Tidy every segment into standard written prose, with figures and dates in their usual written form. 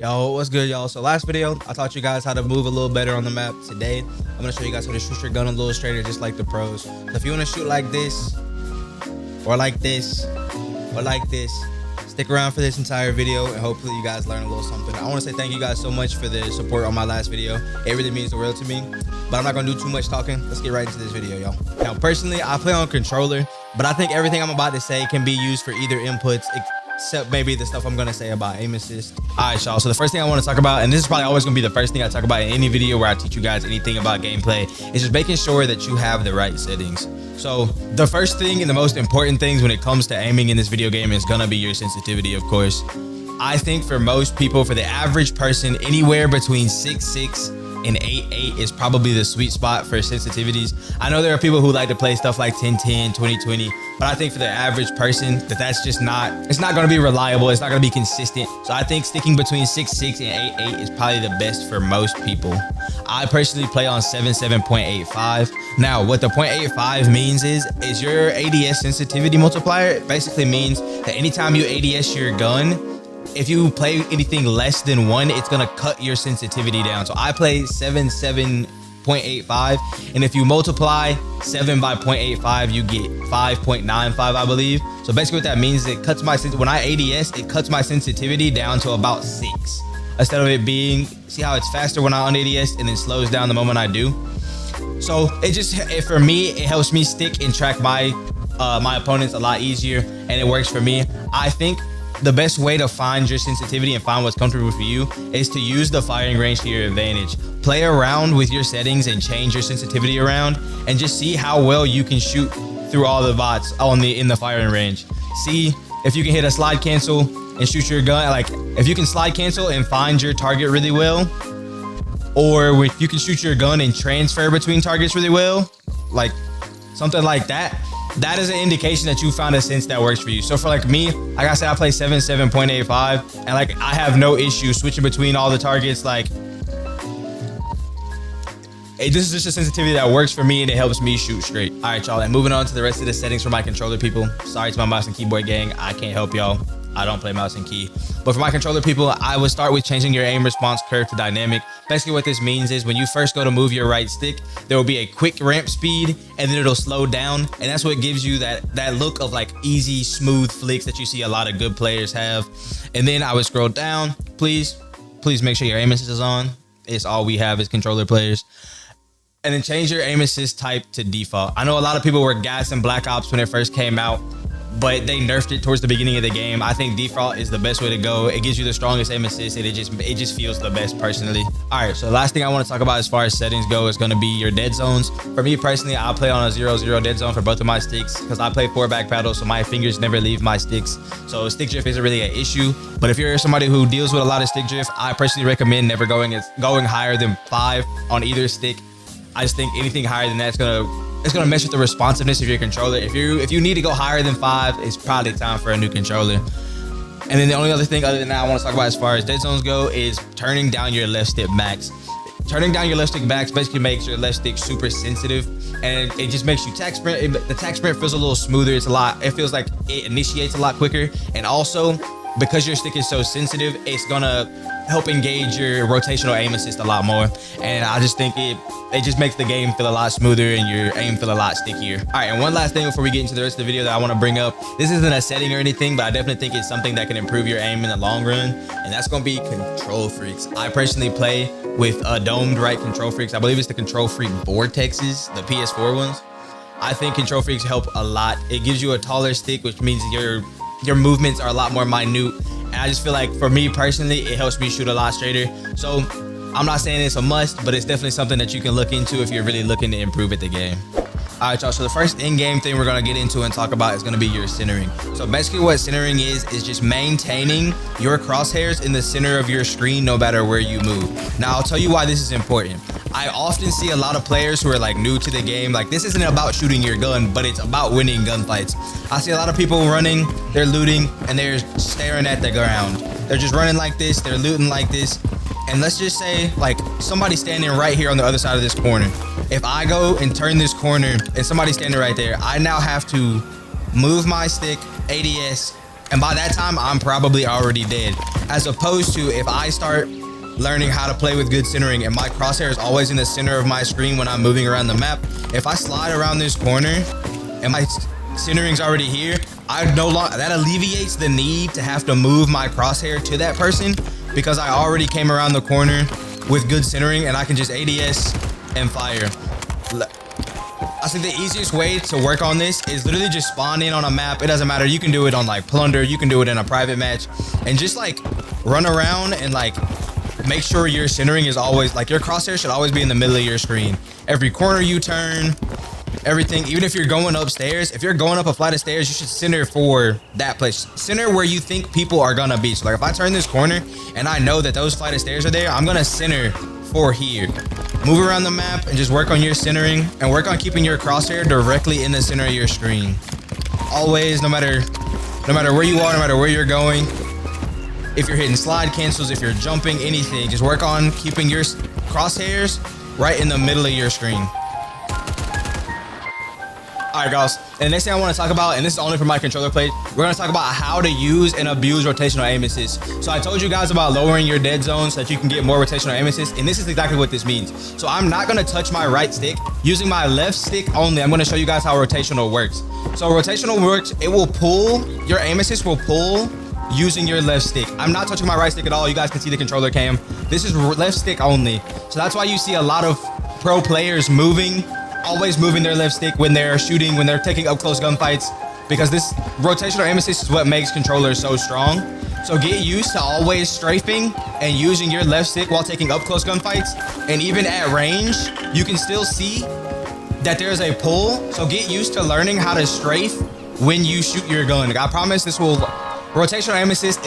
Yo, what's good, y'all? So last video, I taught you guys how to move a little better on the map. Today, I'm gonna show you guys how to shoot your gun a little straighter, just like the pros. So if you wanna shoot like this, or like this, or like this, stick around for this entire video, and hopefully you guys learn a little something. I wanna say thank you guys so much for the support on my last video. It really means the world to me. But I'm not gonna do too much talking. Let's get right into this video, y'all. Now, personally, I play on controller, but I think everything I'm about to say can be used for either inputs, except maybe the stuff I'm gonna say about aim assist. All right, y'all, so the first thing I want to talk about, and this is probably always gonna be the first thing I talk about in any video where I teach you guys anything about gameplay, is just making sure that you have the right settings. So the first thing and the most important things when it comes to aiming in this video game is gonna be your sensitivity, of course. I think for most people, for the average person, anywhere between 6.6 and 8.8 is probably the sweet spot for sensitivities. I know there are people who like to play stuff like 10.10, 20.20, but I think for the average person that's just not, it's not gonna be reliable, it's not gonna be consistent. So I think sticking between 6.6 and 8.8 is probably the best for most people. I personally play on 7.7.85. Now, what the 0.85 means is your ADS sensitivity multiplier. It basically means that anytime you ADS your gun, if you play anything less than 1, it's gonna cut your sensitivity down. So I play 7.7.85, and if you multiply 7 by 0.85, you get 5.95, I believe. So basically what that means is it cuts my when I ADS, it cuts my sensitivity down to about 6, instead of it being, see how it's faster when I un-ADS and then slows down the moment I do. So for me, it helps me stick and track my opponents a lot easier, and it works for me. I think the best way to find your sensitivity and find what's comfortable for you is to use the firing range to your advantage. Play around with your settings and change your sensitivity around, and just see how well you can shoot through all the bots in the firing range. See if you can hit a slide cancel and shoot your gun. Like if you can slide cancel and find your target really well, or if you can shoot your gun and transfer between targets really well, like something like that. That is an indication that you found a sense that works for you. So for like me, like I said, I play 7.7.85, and like I have no issue switching between all the targets. Like this is just a sensitivity that works for me, and it helps me shoot straight. All right, y'all, and moving on to the rest of the settings for my controller people. Sorry to my mouse and keyboard gang, I can't help y'all. I don't play mouse and key. But for my controller people, I would start with changing your aim response curve to dynamic. Basically what this means is when you first go to move your right stick, there will be a quick ramp speed, and then it'll slow down. And that's what gives you that look of like easy, smooth flicks that you see a lot of good players have. And then I would scroll down. Please make sure your aim assist is on. It's all we have as controller players. And then change your aim assist type to default. I know a lot of people were gassing Black Ops when it first came out, but they nerfed it towards the beginning of the game. I think default is the best way to go. It gives you the strongest aim assist, and it just feels the best personally. All right, so the last thing I want to talk about as far as settings go is going to be your dead zones. For me personally, I play on a 0-0 dead zone for both of my sticks because I play 4-back paddle, so my fingers never leave my sticks. So stick drift isn't really an issue. But if you're somebody who deals with a lot of stick drift, I personally recommend never going higher than 5 on either stick. I just think anything higher than that it's gonna mess with the responsiveness of your controller. If you need to go higher than 5, it's probably time for a new controller. And then the only other thing other than that I want to talk about as far as dead zones go is turning down your left stick max. Turning down your left stick max basically makes your left stick super sensitive, and it just makes you tack sprint. The tack sprint feels a little smoother. It feels like it initiates a lot quicker, and also because your stick is so sensitive, it's gonna help engage your rotational aim assist a lot more. And I just think it just makes the game feel a lot smoother and your aim feel a lot stickier. All right, and one last thing before we get into the rest of the video that I want to bring up. This isn't a setting or anything, but I definitely think it's something that can improve your aim in the long run, and that's gonna be control freaks. I personally play with domed right control freaks. I believe it's the control freak vortexes, the PS4 ones. I think control freaks help a lot. It gives you a taller stick, which means your movements are a lot more minute. And I just feel like for me personally, it helps me shoot a lot straighter. So I'm not saying it's a must, but it's definitely something that you can look into if you're really looking to improve at the game. All right, y'all, so the first in-game thing we're gonna get into and talk about is gonna be your centering. So basically what centering is just maintaining your crosshairs in the center of your screen no matter where you move. Now, I'll tell you why this is important. I often see a lot of players who are like new to the game. Like, this isn't about shooting your gun, but it's about winning gunfights. I see a lot of people running, they're looting, and they're staring at the ground. They're just running like this, they're looting like this. And let's just say like somebody's standing right here on the other side of this corner. If I go and turn this corner and somebody's standing right there, I now have to move my stick, ADS, And by that time, I'm probably already dead. As opposed to if I start learning how to play with good centering and my crosshair is always in the center of my screen when I'm moving around the map, if I slide around this corner and my centering's already here, that alleviates the need to have to move my crosshair to that person because I already came around the corner with good centering and I can just ADS and fire. I think the easiest way to work on this is literally just spawn in on a map. It doesn't matter. You can do it on like Plunder. You can do it in a private match and just like run around and like make sure your centering is always like your crosshair should always be in the middle of your screen. Every corner you turn, everything, even if you're going upstairs, if you're going up a flight of stairs, you should center for that place. Center where you think people are gonna be. So like if I turn this corner and I know that those flight of stairs are there, I'm gonna center for here. Move around the map and just work on your centering and work on keeping your crosshair directly in the center of your screen. Always, no matter where you are, no matter where you're going, if you're hitting slide cancels, if you're jumping, anything, just work on keeping your crosshairs right in the middle of your screen. All right, guys, and the next thing I want to talk about, and this is only for my controller play, we're going to talk about how to use and abuse rotational aim assist. So I told you guys about lowering your dead zone so that you can get more rotational aim assist, and this is exactly what this means. So I'm not going to touch my right stick. Using my left stick only, I'm going to show you guys how rotational works. So rotational works, it will pull, your aim assist will pull using your left stick. I'm not touching my right stick at all. You guys can see the controller cam. This is left stick only. So that's why you see a lot of pro players always moving their left stick when they're shooting, when they're taking up close gunfights, because this rotational aim assist is what makes controllers so strong. So get used to always strafing and using your left stick while taking up close gunfights. And even at range, you can still see that there's a pull. So get used to learning how to strafe when you shoot your gun. Like, I promise this will, rotational aim assist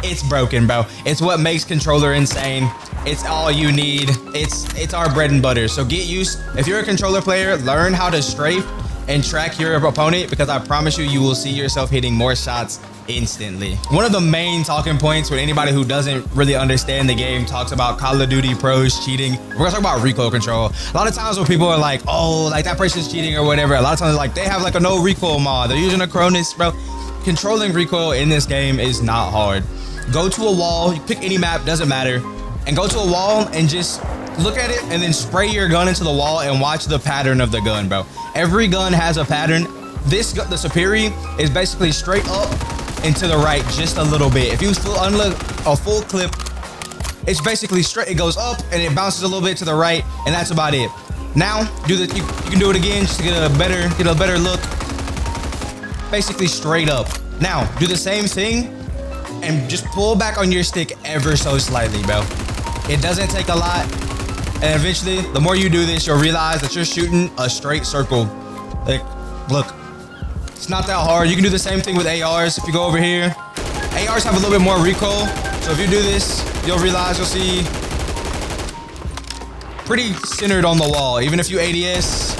it's broken, bro. It's what makes controller insane. It's all you need. It's our bread and butter. So get used. If you're a controller player, learn how to strafe and track your opponent, because I promise you will see yourself hitting more shots instantly. One of the main talking points with anybody who doesn't really understand the game talks about Call of Duty pros cheating. We're gonna talk about recoil control. A lot of times when people are like, oh, like that person's cheating or whatever, a lot of times like they have like a no recoil mod. They're using a Cronus, bro. Controlling recoil in this game is not hard. Go to a wall, you pick any map, doesn't matter, and go to a wall and just look at it and then spray your gun into the wall and watch the pattern of the gun, bro. Every gun has a pattern. The Superi is basically straight up and to the right just a little bit. If you unload a full clip, it's basically straight. It goes up and it bounces a little bit to the right, and that's about it. Now, you can do it again just to get a better look. Basically straight up. Now, do the same thing and just pull back on your stick ever so slightly, bro. It doesn't take a lot. And eventually, the more you do this, you'll realize that you're shooting a straight circle. Like, look, it's not that hard. You can do the same thing with ARs. If you go over here, ARs have a little bit more recoil. So if you do this, you'll realize, you'll see pretty centered on the wall. Even if you ADS,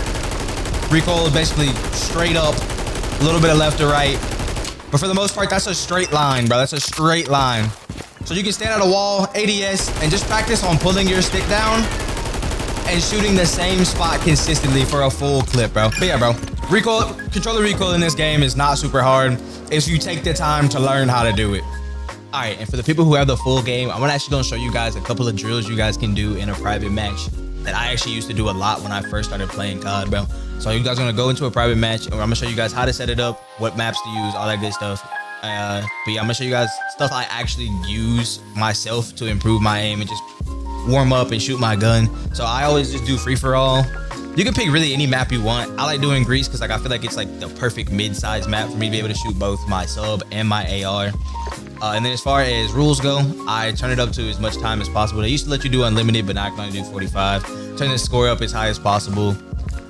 recoil is basically straight up, a little bit of left to right. But for the most part, that's a straight line, bro. That's a straight line. So you can stand at a wall, ADS, and just practice on pulling your stick down and shooting the same spot consistently for a full clip, bro. But yeah, bro, controller recoil in this game is not super hard if you take the time to learn how to do it. All right, and for the people who have the full game, I'm actually gonna show you guys a couple of drills you guys can do in a private match that I actually used to do a lot when I first started playing COD, bro. So you guys are gonna go into a private match and I'm gonna show you guys how to set it up, what maps to use, all that good stuff. But yeah, I'm gonna show you guys stuff I actually use myself to improve my aim and just warm up and shoot my gun. So I always just do free for all. You can pick really any map you want. I like doing Greece because like I feel like it's like the perfect mid-sized map for me to be able to shoot both my sub and my AR. And then as far as rules go, I turn it up to as much time as possible. They used to let you do unlimited, but now I can only do 45. Turn the score up as high as possible.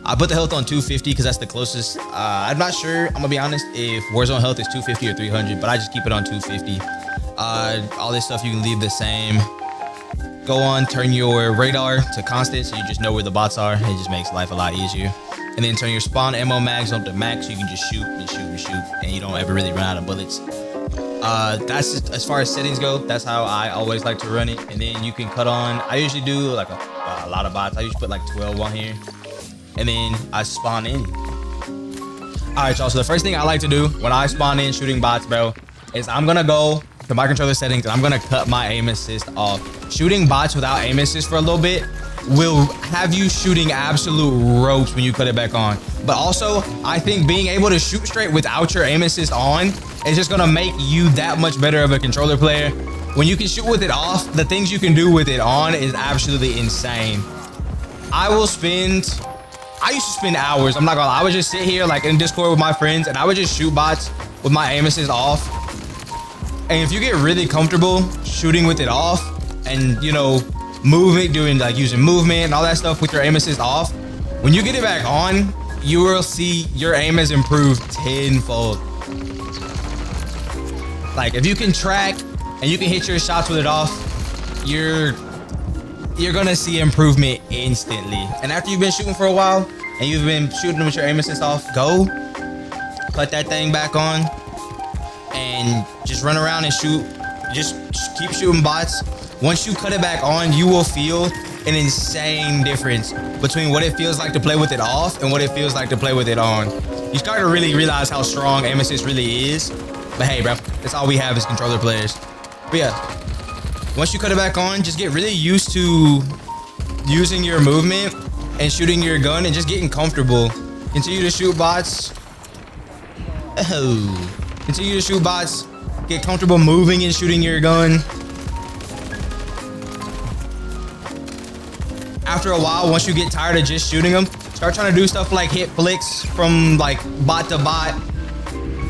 I put the health on 250 because that's the closest. I'm not sure, I'm gonna be honest, if Warzone health is 250 or 300, but I just keep it on 250. All this stuff you can leave the same. Go on, turn your radar to constant so you just know where the bots are. It just makes life a lot easier. And then turn your spawn ammo mags up to max so you can just shoot and shoot and shoot and you don't ever really run out of bullets. That's just, as far as settings go, that's how I always like to run it. And then you can cut on, I usually do like a lot of bots. I usually put like 12 on here. And then I spawn in. All right, y'all. So the first thing I like to do when I spawn in shooting bots, bro, is I'm gonna go to my controller settings and I'm gonna cut my aim assist off. Shooting bots without aim assist for a little bit will have you shooting absolute ropes when you cut it back on. But also, I think being able to shoot straight without your aim assist on is just gonna make you that much better of a controller player. When you can shoot with it off, the things you can do with it on is absolutely insane. I used to spend hours, I'm not gonna lie. I would just sit here like in Discord with my friends and I would just shoot bots with my aim assist off. And if you get really comfortable shooting with it off and, you know, moving, doing like using movement and all that stuff with your aim assist off, when you get it back on, you will see your aim has improved tenfold. Like if you can track and you can hit your shots with it off, you're gonna see improvement instantly. And after you've been shooting for a while and you've been shooting with your aim assist off, go put that thing back on and just run around and shoot. Just keep shooting bots. Once you cut it back on, you will feel an insane difference between what it feels like to play with it off and what it feels like to play with it on. You start to really realize how strong aim assist really is. But hey, bro, that's all we have as controller players. But yeah, once you cut it back on, just get really used to using your movement and shooting your gun and just getting comfortable. Continue to shoot bots. Continue to shoot bots. Get comfortable moving and shooting your gun. After a while, once you get tired of just shooting them, start trying to do stuff like hit flicks from like bot to bot.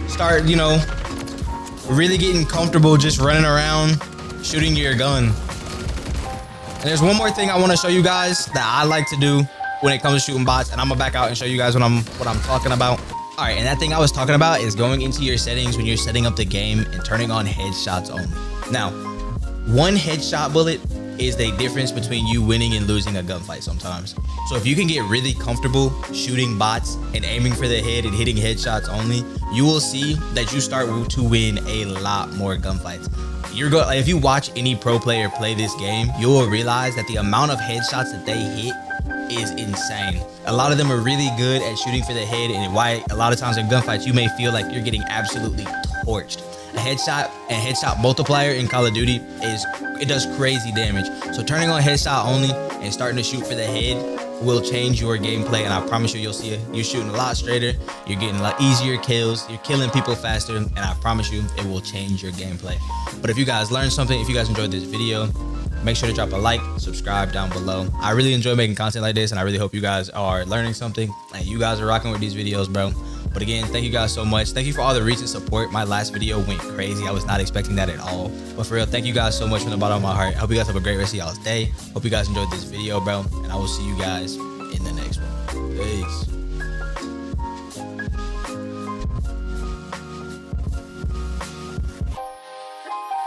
Start, you know, really getting comfortable just running around shooting your gun. And there's one more thing I want to show you guys that I like to do when it comes to shooting bots, and I'm gonna back out and show you guys what I'm talking about. All right, and that thing I was talking about is going into your settings when you're setting up the game and turning on headshots only. Now, one headshot bullet is the difference between you winning and losing a gunfight sometimes. So if you can get really comfortable shooting bots and aiming for the head and hitting headshots only, you will see that you start to win a lot more gunfights. If you watch any pro player play this game, you will realize that the amount of headshots that they hit is insane. A lot of them are really good at shooting for the head, and why a lot of times in gunfights you may feel like you're getting absolutely torched. A headshot multiplier in Call of Duty it does crazy damage. So turning on headshot only and starting to shoot for the head will change your gameplay, and I promise you, you'll see you're shooting a lot straighter, you're getting a lot easier kills, you're killing people faster, and I promise you it will change your gameplay. But if you guys learned something, if you guys enjoyed this video, make sure to drop a like, subscribe down below. I really enjoy making content like this, and I really hope you guys are learning something and you guys are rocking with these videos, bro. But again, thank you guys so much. Thank you for all the recent support. My last video went crazy. I was not expecting that at all. But for real, thank you guys so much from the bottom of my heart. I hope you guys have a great rest of y'all's day. Hope you guys enjoyed this video, bro. And I will see you guys in the next one. Peace.